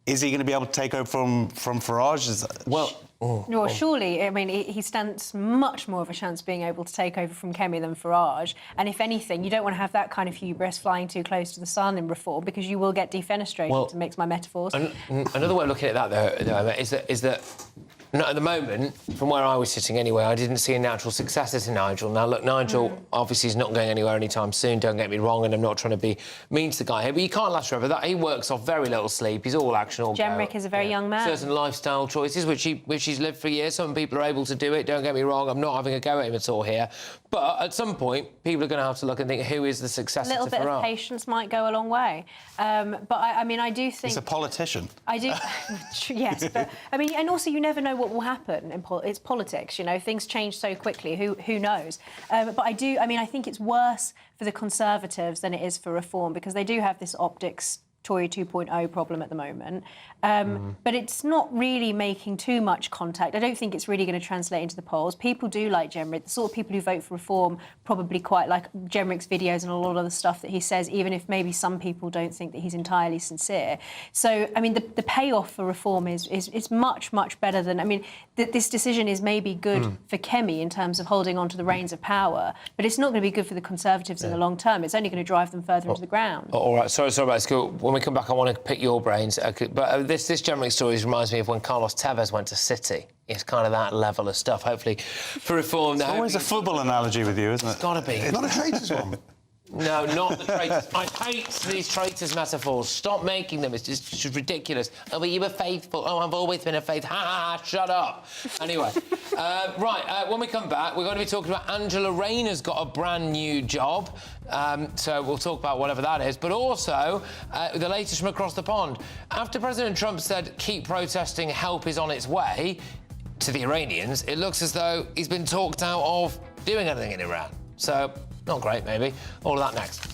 Is he going to be able to take over from Farage? Well, surely, I mean, he stands much more of a chance being able to take over from Kemi than Farage. And if anything, you don't want to have that kind of hubris flying too close to the sun in reform, because you will get defenestrated, to mix my metaphors. Another way of looking at that, though, is that not at the moment, from where I was sitting anyway, I didn't see a natural successor to Nigel. Now, look, Nigel obviously is not going anywhere anytime soon, don't get me wrong, and I'm not trying to be mean to the guy here, but you can't last forever. He works off very little sleep. He's all action, all Jenrick is a very young man. Certain lifestyle choices, which he's lived for years. Some people are able to do it, don't get me wrong. I'm not having a go at him at all here. But at some point, people are going to have to look and think, who is the successor to Farage? A little bit of patience might go a long way. But I mean, I do think... He's a politician. I do... Yes, but, I mean, and also you never know what will happen. It's politics, you know, things change so quickly, who knows? But I think it's worse for the Conservatives than it is for Reform, because they do have this optics Tory 2.0 problem at the moment. But it's not really making too much contact. I don't think it's really going to translate into the polls. People do like Jenrick. The sort of people who vote for Reform probably quite like Jenrick's videos and a lot of the stuff that he says, even if maybe some people don't think that he's entirely sincere. So, I mean, the payoff for Reform is much, much better than... I mean, this decision is maybe good for Kemi in terms of holding on to the reins of power, but it's not going to be good for the Conservatives in the long term. It's only going to drive them further into the ground. All right, sorry about this. When we come back, I want to pick your brains. But this Jenrick story reminds me of when Carlos Tevez went to City. It's kind of that level of stuff. Hopefully, for Reform... It's always a football analogy with you, isn't it? It's got to be. It's not a traitors one. No, not the traitors. I hate these traitors metaphors. Stop making them. It's just ridiculous. Oh, but you were faithful. Oh, I've always been a faithful... Ha, ha, ha, shut up. Anyway, when we come back, we're going to be talking about Angela Rayner's got a brand new job. So we'll talk about whatever that is. But also, the latest from across the pond. After President Trump said, keep protesting, help is on its way to the Iranians, it looks as though he's been talked out of doing anything in Iran. So, not great, maybe. All of that next.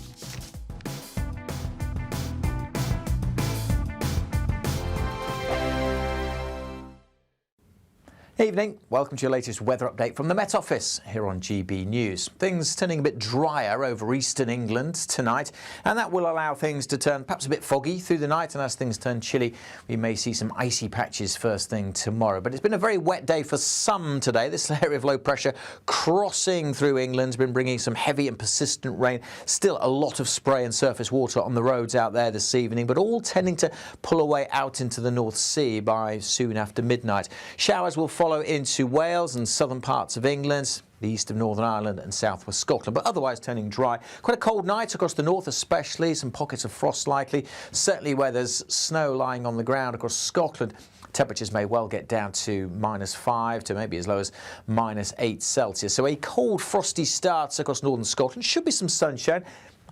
Evening. Welcome to your latest weather update from the Met Office here on GB News. Things turning a bit drier over eastern England tonight, and that will allow things to turn perhaps a bit foggy through the night, and as things turn chilly, we may see some icy patches first thing tomorrow. But it's been a very wet day for some today. This area of low pressure crossing through England's been bringing some heavy and persistent rain. Still a lot of spray and surface water on the roads out there this evening, but all tending to pull away out into the North Sea by soon after midnight. Showers will follow into Wales and southern parts of England. the east of Northern Ireland and southwest Scotland, but otherwise turning dry. Quite a cold night across the north especially, some pockets of frost likely, certainly where there's snow lying on the ground across Scotland. Temperatures may well get down to -5 to maybe as low as -8 Celsius. So a cold, frosty start across northern Scotland. Should be some sunshine.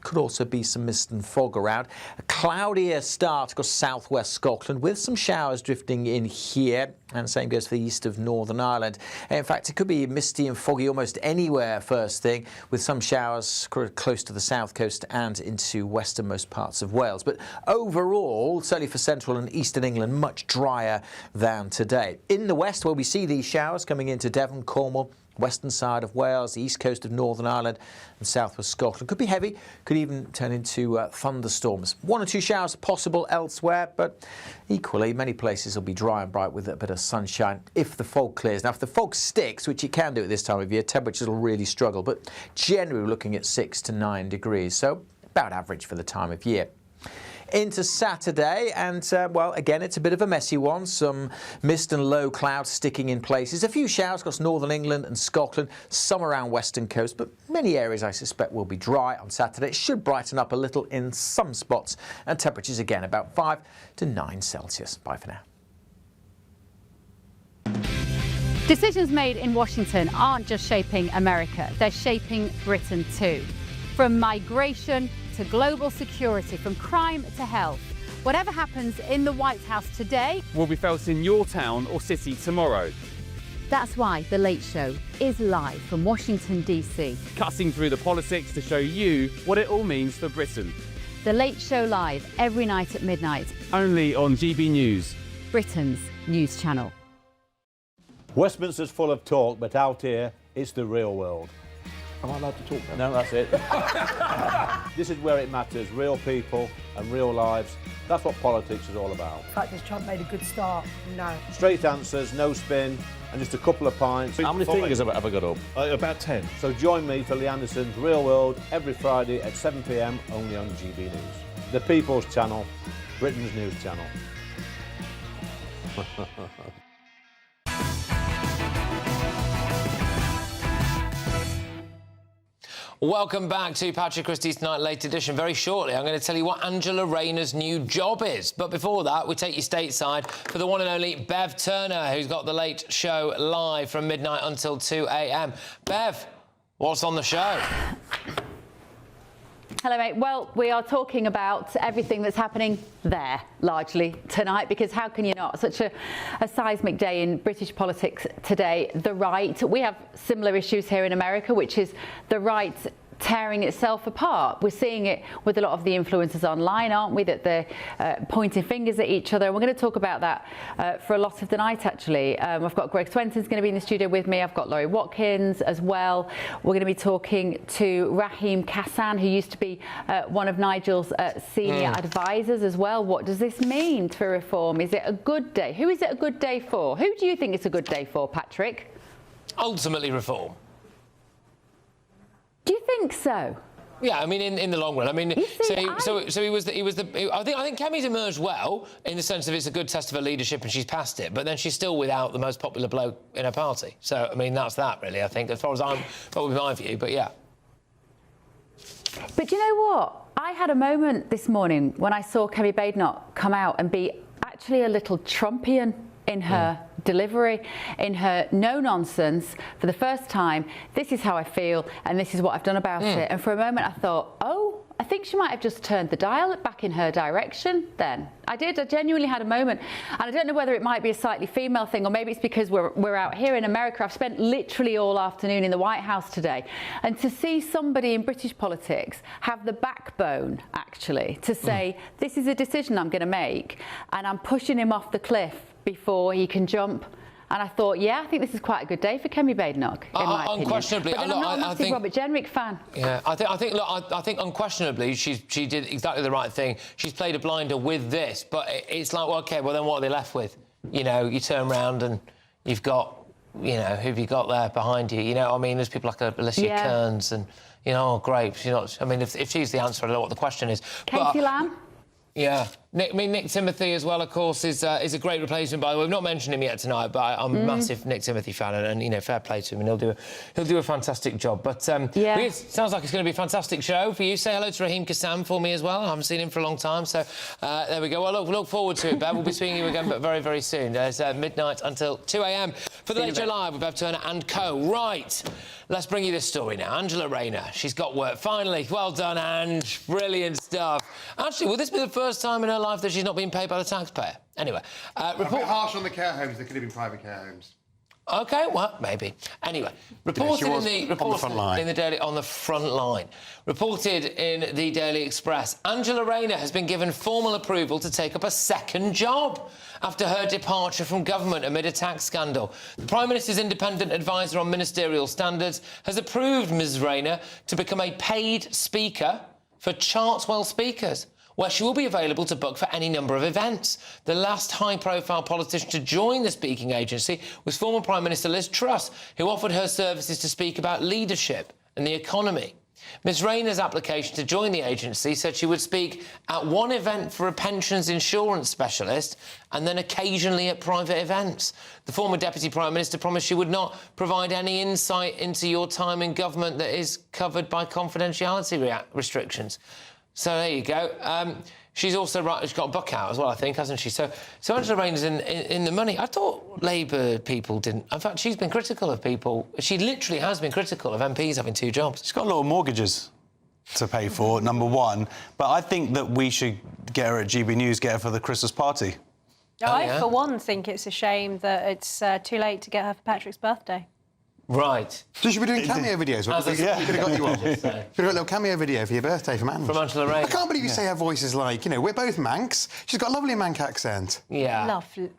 Could also be some mist and fog around. A cloudier start across southwest Scotland with some showers drifting in here, and the same goes for the east of Northern Ireland. In fact, it could be misty and foggy almost anywhere first thing, with some showers close to the south coast and into westernmost parts of Wales. But overall, certainly for central and eastern England, much drier than today. In the west, where we see these showers coming into Devon, Cornwall, western side of Wales, the east coast of Northern Ireland and southwest Scotland. Could be heavy, could even turn into thunderstorms. 1 or 2 showers possible elsewhere, but equally many places will be dry and bright with a bit of sunshine if the fog clears. Now, if the fog sticks, which it can do at this time of year, temperatures will really struggle, but generally we're looking at 6 to 9 degrees, so about average for the time of year. Into Saturday, and well, again, it's a bit of a messy one. Some mist and low clouds sticking in places. A few showers across northern England and Scotland, some around western coast, but many areas I suspect will be dry on Saturday. It should brighten up a little in some spots, and temperatures again about 5 to 9 Celsius. Bye for now. Decisions made in Washington aren't just shaping America, they're shaping Britain too. From migration to global security, from crime to health. Whatever happens in the White House today will be felt in your town or city tomorrow. That's why The Late Show is live from Washington, D.C. Cutting through the politics to show you what it all means for Britain. The Late Show live every night at midnight. Only on GB News, Britain's news channel. Westminster's full of talk, but out here, it's the real world. Am I allowed to talk now? No, that's it. This is where it matters, real people and real lives. That's what politics is all about. The fact is Trump made a good start, no. Straight answers, no spin, and just a couple of pints. How many fingers have I got up? About 10. So join me for Lee Anderson's Real World every Friday at 7 p.m. only on GB News. The People's Channel, Britain's news channel. Welcome back to Patrick Christys Tonight Late Edition. Very shortly, I'm going to tell you what Angela Rayner's new job is. But before that, we take you stateside for the one and only Bev Turner, who's got The Late Show live from midnight until 2 a.m. Bev, what's on the show? Hello, mate. Well, we are talking about everything that's happening there, largely, tonight, because how can you not? Such a seismic day in British politics today. The right. We have similar issues here in America, which is the right tearing itself apart. We're seeing it with a lot of the influencers online, aren't we, that they're pointing fingers at each other. We're going to talk about that for a lot of the night, actually. I've got Greg Swenton's going to be in the studio with me. I've got Laurie Watkins as well. We're going to be talking to Raheem Kassan, who used to be one of Nigel's senior advisors as well. What does this mean for reform? Is it a good day? Who is it a good day for? Who do you think it's a good day for, Patrick? Ultimately, reform. Do you think so? Yeah, I mean, in the long run. I mean, so he was the. I think Kemi's emerged well in the sense of it's a good test of her leadership and she's passed it, but then she's still without the most popular bloke in her party. So I mean, that's that really. I think as far as that would be my view. But yeah. But you know what? I had a moment this morning when I saw Kemi Badenoch come out and be actually a little Trumpian in her delivery, in her no-nonsense for the first time. This is how I feel and this is what I've done about it. And for a moment I thought, oh, I think she might have just turned the dial back in her direction then. I did. I genuinely had a moment. And I don't know whether it might be a slightly female thing or maybe it's because we're out here in America. I've spent literally all afternoon in the White House today. And to see somebody in British politics have the backbone, actually, to say, this is a decision I'm going to make and I'm pushing him off the cliff before he can jump. And I thought, yeah, I think this is quite a good day for Kemi Badenoch, in my opinion. Unquestionably, but then I'm not a massive Robert Jenrick fan. Yeah, I think unquestionably she did exactly the right thing. She's played a blinder with this, but it's like, well, OK, well, then what are they left with? You know, you turn around and you've got, you know, who've you got there behind you? You know, I mean, there's people like Alicia Kearns and, you know, oh, great. She's not, I mean, if she's the answer, I don't know what the question is. Katie Lamb? Yeah. Nick Timothy as well, of course, is a great replacement. By the way, we've not mentioned him yet tonight, but I'm a massive Nick Timothy fan, and you know, fair play to him, and he'll do a fantastic job. But it sounds like it's going to be a fantastic show for you. Say hello to Raheem Kassam for me as well. I haven't seen him for a long time, so there we go. Well, look forward to it, Bev. We'll be seeing you again, but very, very soon. There's midnight until 2 a.m. for the Late Show Live with Bev Turner and co. Right, let's bring you this story now. Angela Rayner, she's got work finally. Well done, Ange. Brilliant stuff. Actually, will this be the first time in her life that she's not been paid by the taxpayer? Anyway, a bit harsh on the care homes. They could have been private care homes. OK, well, maybe. Anyway, reported in the Daily Express, Angela Rayner has been given formal approval to take up a second job after her departure from government amid a tax scandal. The Prime Minister's independent advisor on ministerial standards has approved Ms Rayner to become a paid speaker for Chartwell Speakers, where she will be available to book for any number of events. The last high-profile politician to join the speaking agency was former Prime Minister Liz Truss, who offered her services to speak about leadership and the economy. Ms Rayner's application to join the agency said she would speak at one event for a pensions insurance specialist and then occasionally at private events. The former Deputy Prime Minister promised she would not provide any insight into your time in government that is covered by confidentiality restrictions. So there you go. She's also she's got a book out as well, I think, hasn't she? So Angela Rayner's in the money. I thought Labour people didn't. In fact, she's been critical of people. She literally has been critical of MPs having two jobs. She's got a lot of mortgages to pay for, number one. But I think that we should get her at GB News, get her for the Christmas party. I, for one, think it's a shame that it's too late to get her for Patrick's birthday. Right. So you be doing cameo videos? Yeah. Could have got you on. Could have got a little cameo video for your birthday from Ange. From Angela Rayner. I can't believe you say her voice is like, you know, we're both Manx. She's got a lovely Manx accent. Yeah. Lovely.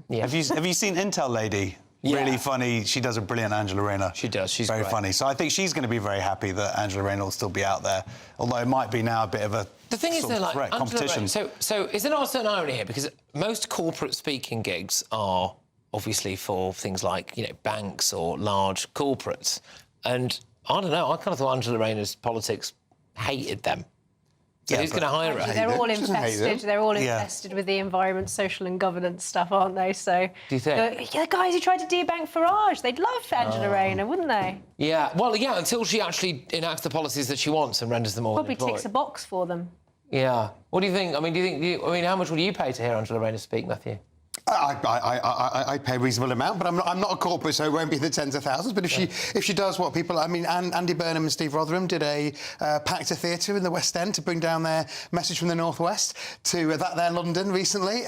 Yeah. Have you seen Intel Lady? Yeah. Really funny. She does a brilliant Angela Rayner. She does. She's very great. funny. So I think she's going to be very happy that Angela Rayner will still be out there, although it might be now a bit of a The thing is, though, like threat, competition. So is there not a certain irony here? Because most corporate speaking gigs are obviously for things like, you know, banks or large corporates. And I don't know, I kind of thought Angela Rayner's politics hated them. So who's going to hire her? They're all infested. They're all infested with the environment, social and governance stuff, aren't they? So do you think? The guys who tried to debank Farage, they'd love Angela Rayner, wouldn't they? Yeah, well, yeah, until she actually enacts the policies that she wants and renders them all Probably unemployed. ticks a box for them. Yeah. What do you think? I mean, how much would you pay to hear Angela Rayner speak, Matthew? I pay a reasonable amount, but I'm not a corporate, so it won't be the tens of thousands. But if she does what people, I mean, Andy Burnham and Steve Rotherham did a packed a theatre in the West End to bring down their message from the Northwest to their London recently.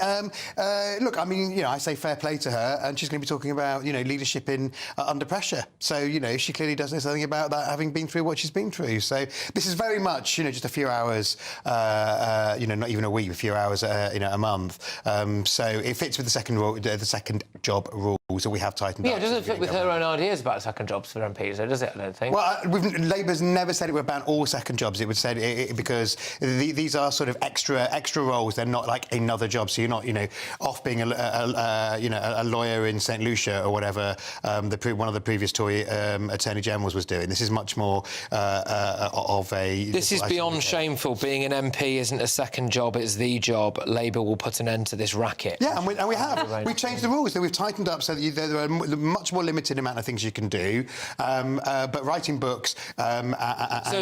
Look, I mean, you know, I say fair play to her, and she's going to be talking about, you know, leadership in under pressure. So, you know, she clearly does know something about that, having been through what she's been through. So this is very much, you know, just a few hours, you know, not even a week, a few hours, you know, a month. So it fits with the second job rules that we have tightened up. Yeah, it doesn't fit with her own ideas about second jobs for MPs, though, does it? I don't think. Well, Labour's never said it would ban all second jobs. It would say because these are sort of extra roles. They're not like another job. So you're not, you know, off being a lawyer in St Lucia or whatever. One of the previous Tory attorney generals was doing. This is much more of a. This is beyond shameful. Being an MP isn't a second job; it's the job. Labour will put an end to this racket. Yeah, and we have. We've changed the rules. We've tightened up so that there are a much more limited amount of things you can do. But writing books and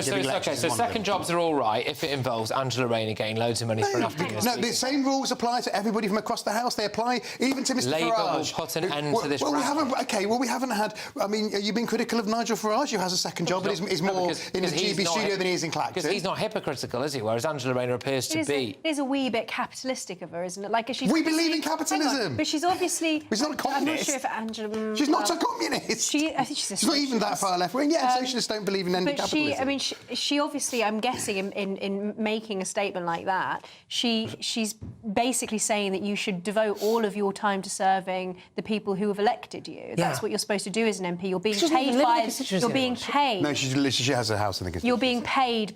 giving lectures is one second of them. jobs are all right if it involves Angela Rayner getting loads of money for an afternoon. No, the same rules apply to everybody from across the House. They apply even to Mr Labour Farage. will put an end to this racket. We haven't had... I mean, you've been critical of Nigel Farage, who has a second job, but is more in the GB studio than he is in Clacton. Because he's not hypocritical, is he? Whereas Angela Rayner appears to be. It is a wee bit capitalistic of her, isn't it? Like, we believe in capitalism. But she's obviously... She's not a communist. I'm not sure if Angela... She's not a communist. I think she's a She's not even that far left-wing. Yeah, socialists don't believe in ending capitalism. She obviously, I'm guessing, in making a statement like that, she's basically saying that you should devote all of your time to serving the people who have elected you. Yeah. That's what you're supposed to do as an MP. You're being paid by... You're being paid... No, she has a house in the constituency. You're being paid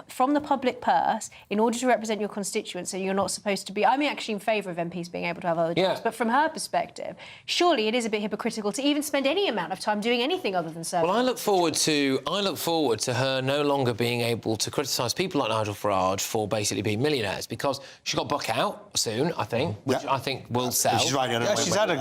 from the public purse in order to represent your constituents, and you're not supposed to be... I'm actually in favour of MPs being able to have other jobs, but from her perspective, Conservative, surely it is a bit hypocritical to even spend any amount of time doing anything other than serving. Well, I look forward to her no longer being able to criticise people like Nigel Farage for basically being millionaires, because she got a book out soon, I think, which I think will sell. She's right. She's had a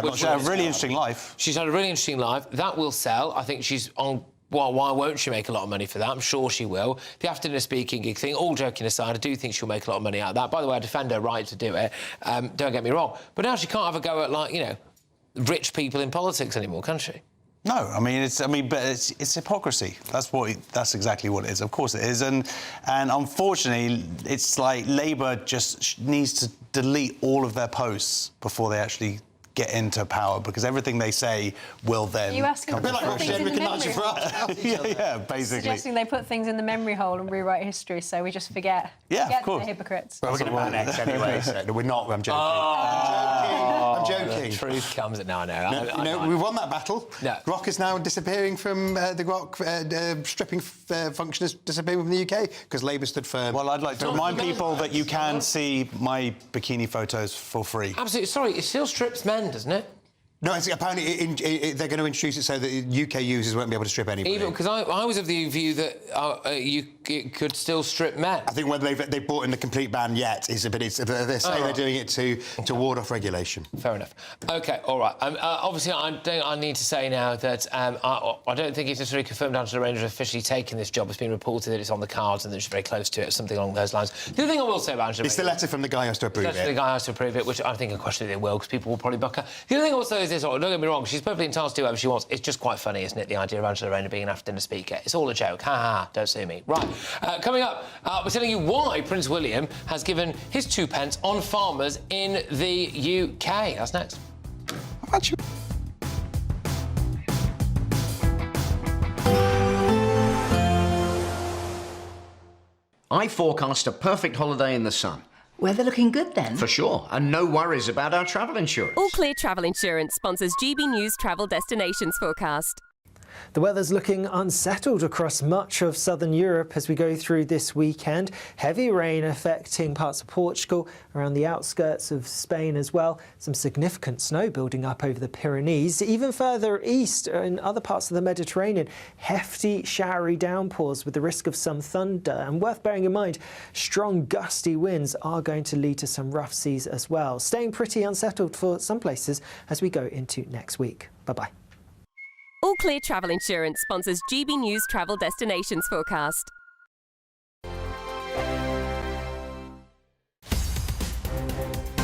really interesting life. She's had a really interesting life. That will sell. I think she's on... Well, why won't she make a lot of money for that? I'm sure she will. The afternoon speaking gig thing, all joking aside, I do think she'll make a lot of money out of that. By the way, I defend her right to do it. Don't get me wrong. But now she can't have a go at, like, you know, rich people in politics anymore, can she? No, I mean, it's hypocrisy. That's exactly what it is. Of course it is, and unfortunately, it's like Labour just needs to delete all of their posts before they actually get into power, because everything they say will then... Are you asking come for to things in the memory hole? yeah, basically. Suggesting they put things in the memory hole and rewrite history, so we just forget. Yeah, forget of course. They're hypocrites. Well, we're going to ban X anyway, so we're not. I'm joking. I'm joking. The truth comes at... No, I know. No, we won that battle. No. Rock is now disappearing from the rock stripping function is disappearing from the UK because Labour stood firm. Well, I'd like to remind people that you can see my bikini photos for free. Absolutely. Sorry, it still strips men, doesn't it? No, apparently they're going to introduce it so that UK users won't be able to strip anybody. Even because I was of the view that it could still strip men. I think whether they've brought in the complete ban yet is a bit. They're saying they're doing it to ward off regulation. Fair enough. OK, all right. Obviously, I need to say now that I don't think it's necessarily confirmed Angela Rayner has officially taken this job. It's been reported that it's on the cards and that she's very close to it, something along those lines. The other thing I will say about Angela Rayner... It's the letter from the guy who has to approve it. The guy who has to approve it, which I think unquestionably they will, because people will probably buck her. The other thing also is this, don't get me wrong, she's perfectly entitled to do whatever she wants. It's just quite funny, isn't it, the idea of Angela Rayner being an after-dinner speaker? It's all a joke. Ha ha, don't sue me. Right, coming up, we're telling you why Prince William has given his 2 pence on farmers in the UK. That's next. I forecast a perfect holiday in the sun. Weather looking good then? For sure, and no worries about our travel insurance. All Clear Travel Insurance sponsors GB News Travel Destinations Forecast. The weather's looking unsettled across much of southern Europe as we go through this weekend. Heavy rain affecting parts of Portugal, around the outskirts of Spain as well. Some significant snow building up over the Pyrenees. Even further east, in other parts of the Mediterranean, hefty showery downpours with the risk of some thunder. And worth bearing in mind, strong gusty winds are going to lead to some rough seas as well. Staying pretty unsettled for some places as we go into next week. Bye-bye. All Clear Travel Insurance sponsors GB News Travel Destinations Forecast. In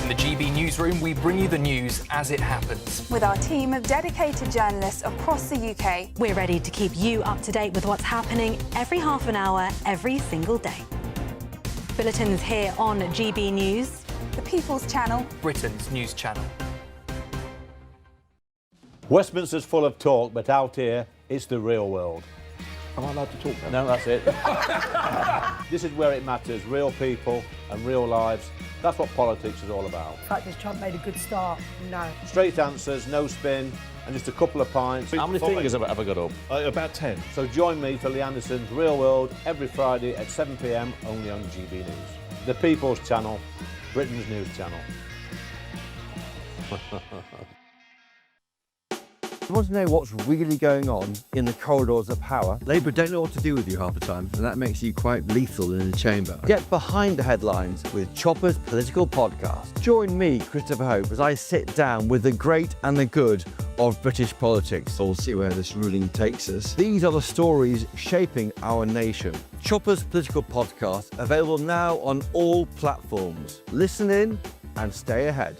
the GB Newsroom, we bring you the news as it happens. With our team of dedicated journalists across the UK. We're ready to keep you up to date with what's happening every half an hour, every single day. Bulletins here on GB News. The People's Channel. Britain's news channel. Westminster's full of talk, but out here, it's the real world. Am I allowed to talk now? No, that's it. This is where it matters, real people and real lives. That's what politics is all about. The fact is Trump made a good start, no. Straight answers, no spin, and just a couple of pints. How many fingers have I got up? About 10. So join me for Lee Anderson's Real World every Friday at 7 p.m. only on GB News. The People's Channel, Britain's news channel. You want to know what's really going on in the corridors of power? Labour don't know what to do with you half the time, and that makes you quite lethal in the chamber. Get behind the headlines with Chopper's political podcast. Join me, Christopher Hope, as I sit down with the great and the good of British politics. We'll see where this ruling takes us. These are the stories shaping our nation. Chopper's political podcast, available now on all platforms. Listen in and stay ahead.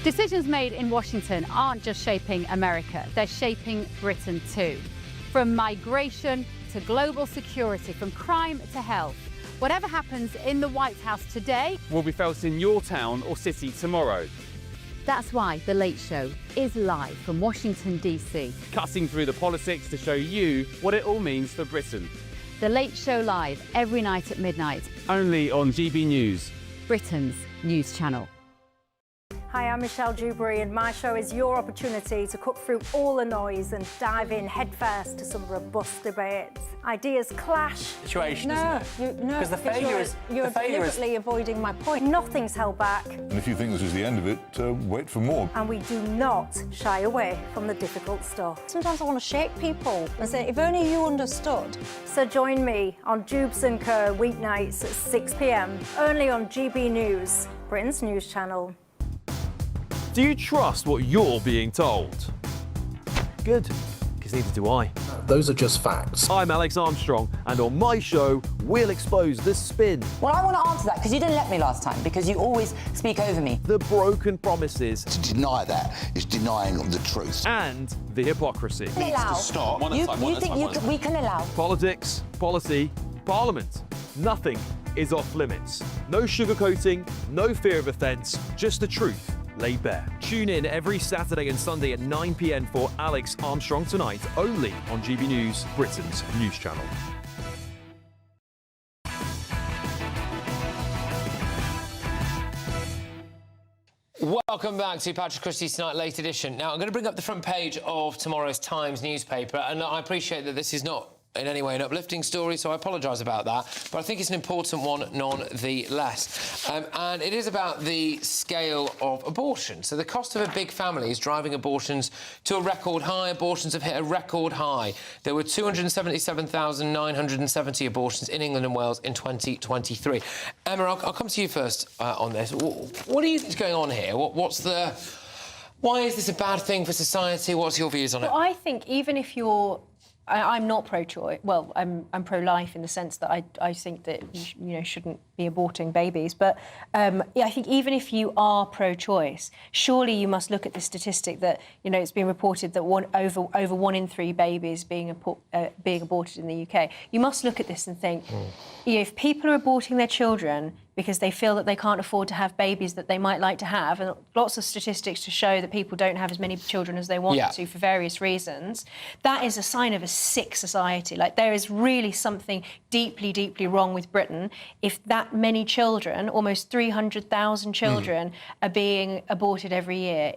Decisions made in Washington aren't just shaping America, they're shaping Britain too. From migration to global security, from crime to health. Whatever happens in the White House today will be felt in your town or city tomorrow. That's why The Late Show is live from Washington, D.C. Cutting through the politics to show you what it all means for Britain. The Late Show live every night at midnight. Only on GB News, Britain's news channel. Hi, I'm Michelle Dewberry, and my show is your opportunity to cut through all the noise and dive in headfirst to some robust debates. Ideas clash. Situation, No, isn't it? no, Because the failure is... You're the failure is... deliberately avoiding my point. Nothing's held back, And if you think this is the end of it, wait for more. and we do not shy away from the difficult stuff. Sometimes I want to shake people and say, if only you understood. So join me on Jubes and Kerr weeknights at 6 p.m. only on GB News, Britain's news channel. Do you trust what you're being told? Good, because neither do I. Those are just facts. I'm Alex Armstrong, and on my show, we'll expose the spin. Well, I want to answer that because you didn't let me last time, because you always speak over me. The broken promises. To deny that is denying the truth. And the hypocrisy. Needs to stop. You think we can allow? Politics, policy, parliament. Nothing is off limits. No sugarcoating, no fear of offence, just the truth laid bare. Tune in every Saturday and Sunday at 9 p.m. for Alex Armstrong Tonight, only on GB News, Britain's news channel. Welcome back to Patrick Christys Tonight, late edition. Now, I'm going to bring up the front page of tomorrow's Times newspaper, and I appreciate that this is not in any way an uplifting story, so I apologise about that, but I think it's an important one nonetheless. And it is about the scale of abortion. So the cost of a big family is driving abortions to a record high. Abortions have hit a record high. There were 277,970 abortions in England and Wales in 2023. Emma, I'll come to you first on this. What do you think is going on here? Why is this a bad thing for society? What's your views on it? Well, I think even if you're... I'm not pro-choice. Well, I'm pro-life in the sense that I think that you shouldn't be aborting babies. But yeah, I think even if you are pro-choice, surely you must look at the statistic that it's been reported that over 1 in 3 babies being aborted in the UK. You must look at this and think, if people are aborting their children because they feel that they can't afford to have babies that they might like to have, and lots of statistics to show that people don't have as many children as they want to for various reasons, that is a sign of a sick society. Like, there is really something deeply, deeply wrong with Britain if that many children, almost 300,000 children, are being aborted every year.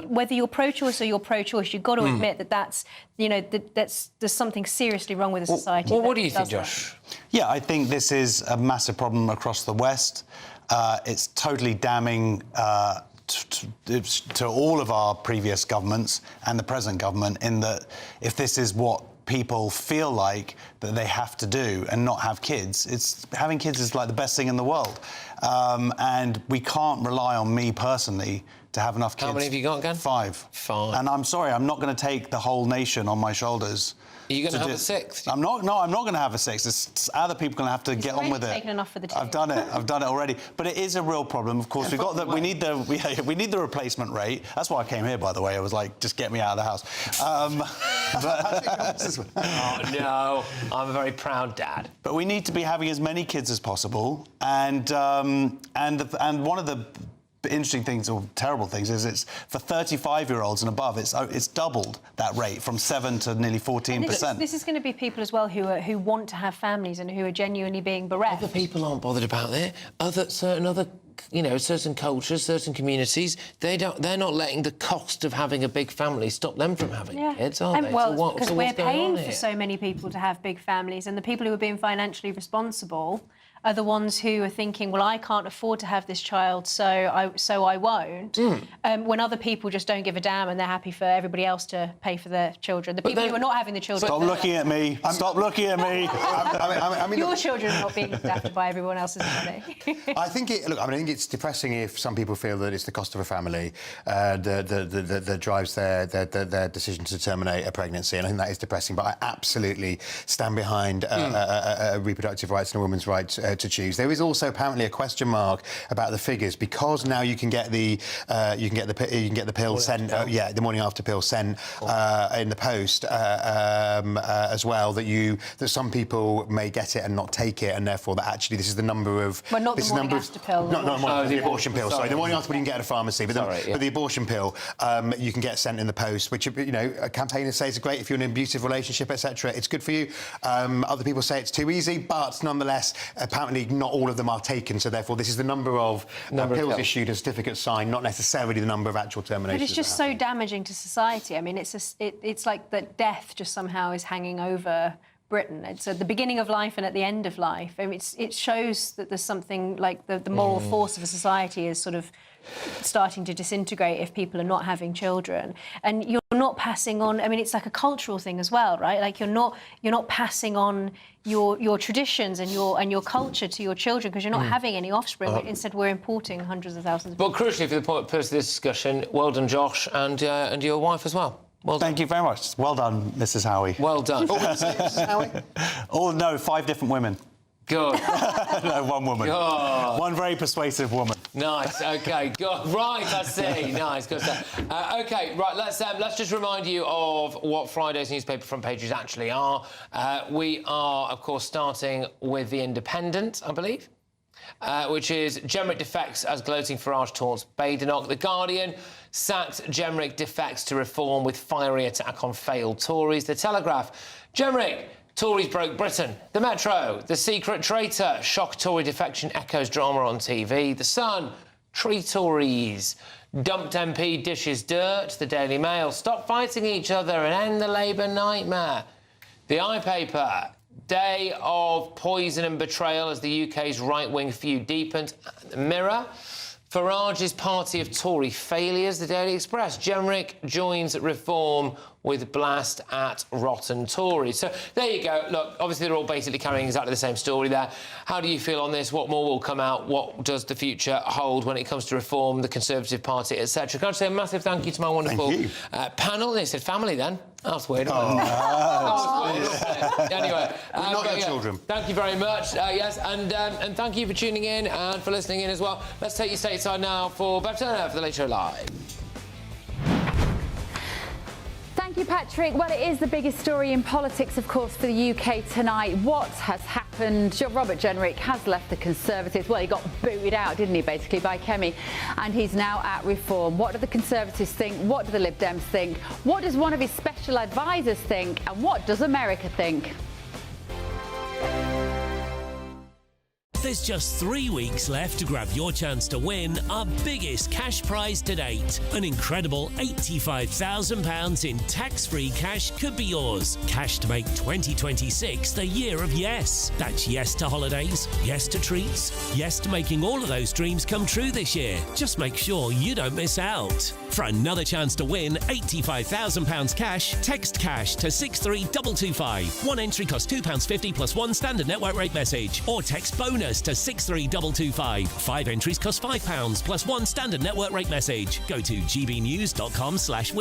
Whether you're pro-choice or you're pro-choice, you've got to admit that there's something seriously wrong with the society. Well, what do you think, Josh? Yeah, I think this is a massive problem across the West. It's totally damning to all of our previous governments and the present government, in that if this is what people feel like that they have to do and not have kids, having kids is like the best thing in the world. And we can't rely on me personally to have enough kids. How many have you got again? 5. 5. And I'm sorry, I'm not going to take the whole nation on my shoulders. Are you going to have a 6th? I'm not going to have a 6th. Other people are going to have to get on with it. Taken enough for the 2. I've done it already. But it is a real problem. Of course, we need the replacement rate. That's why I came here, by the way. I was like, just get me out of the house. Oh no, I'm a very proud dad. But we need to be having as many kids as possible. And one of the interesting things, or terrible things, is it's for 35-year-olds and above, it's doubled that rate from 7 to nearly 14%. This is going to be people as well who want to have families and who are genuinely being bereft. Other people aren't bothered about it. Certain cultures, certain communities, they're not letting the cost of having a big family stop them from having kids, are they? Well, because we're paying for so many people to have big families, and the people who are being financially responsible are the ones who are thinking, well, I can't afford to have this child, so I won't. When other people just don't give a damn and they're happy for everybody else to pay for their children. The people who are not having the children... Stop looking at me. Stop looking at me. I mean, your children are not being looked after by everyone else's money. I think it's depressing if some people feel that it's the cost of a family that drives their decision to terminate a pregnancy, and I think that is depressing. But I absolutely stand behind reproductive rights and a woman's right to choose. There is also apparently a question mark about the figures, because now you can get the pill sent, the morning after pill sent in the post as well. That some people may get it and not take it, and therefore that actually this is the number of. Well, not the morning after pill. No, the abortion pill. Sorry, the morning after you can get at a pharmacy, but the abortion pill you can get sent in the post, which campaigners say is great if you're in an abusive relationship, etc. It's good for you. Other people say it's too easy, but nonetheless, apparently not all of them are taken. So therefore, this is the number of pills issued and certificates signed, not necessarily the number of actual terminations. But it's just so damaging to society. I mean, it's like that death just somehow is hanging over Britain. It's at the beginning of life and at the end of life. I mean, it shows that there's something like the moral force of a society is sort of starting to disintegrate if people are not having children. And you're not passing on, I mean, it's like a cultural thing as well, right? Like you're not passing on your traditions and your culture to your children because you're not having any offspring. Instead, we're importing hundreds of thousands of people. But crucially, for the point of this discussion, well done, Josh, and your wife as well. Well done. Thank you very much. Well done, Mrs. Howie. Well done. What would you say, Mrs. Howie? Oh, no, 5 different women. Good. No, 1 woman. God. 1 very persuasive woman. Nice. OK. Good. Right. I see. Nice. Good stuff. OK. Right. Let's just remind you of what Friday's newspaper front pages actually are. We are, of course, starting with The Independent, I believe, which is Jenrick defects as gloating Farage taunts Badenoch. The Guardian, sacked Jenrick defects to reform with fiery attack on failed Tories. The Telegraph, Jenrick, Tories broke Britain. The Metro, the secret traitor, shock Tory defection echoes drama on TV. The Sun, tree Tories, dumped MP dishes dirt. The Daily Mail, stop fighting each other and end the Labour nightmare. The iPaper, day of poison and betrayal as the UK's right-wing feud deepens. The Mirror, Farage's party of Tory failures. The Daily Express, Jenrick joins reform with blast at rotten Tories. So there you go. Look, obviously they're all basically carrying exactly the same story there. How do you feel on this? What more will come out? What does the future hold when it comes to reform, the Conservative Party, etc.? Can I say a massive thank you to my wonderful panel? They said family then. That's weird. Anyway, we're not your children. Thank you very much. Yes, and thank you for tuning in and for listening in as well. Let's take you stateside now for Bev Turner for the Late Show Live. Thank you, Patrick. Well, it is the biggest story in politics, of course, for the UK tonight. What has happened? Robert Jenrick has left the Conservatives. Well, he got booted out, didn't he, basically, by Kemi, and he's now at Reform. What do the Conservatives think? What do the Lib Dems think? What does one of his special advisors think? And what does America think? There's just 3 weeks left to grab your chance to win our biggest cash prize to date. An incredible £85,000 in tax-free cash could be yours. Cash to make 2026 the year of yes. That's yes to holidays, yes to treats, yes to making all of those dreams come true this year. Just make sure you don't miss out. For another chance to win £85,000 cash, text cash to 63225. One entry costs £2.50 plus 1 standard network rate message. Or text bonus to 63225. 5 entries cost £5 plus 1 standard network rate message. Go to gbnews.com/win.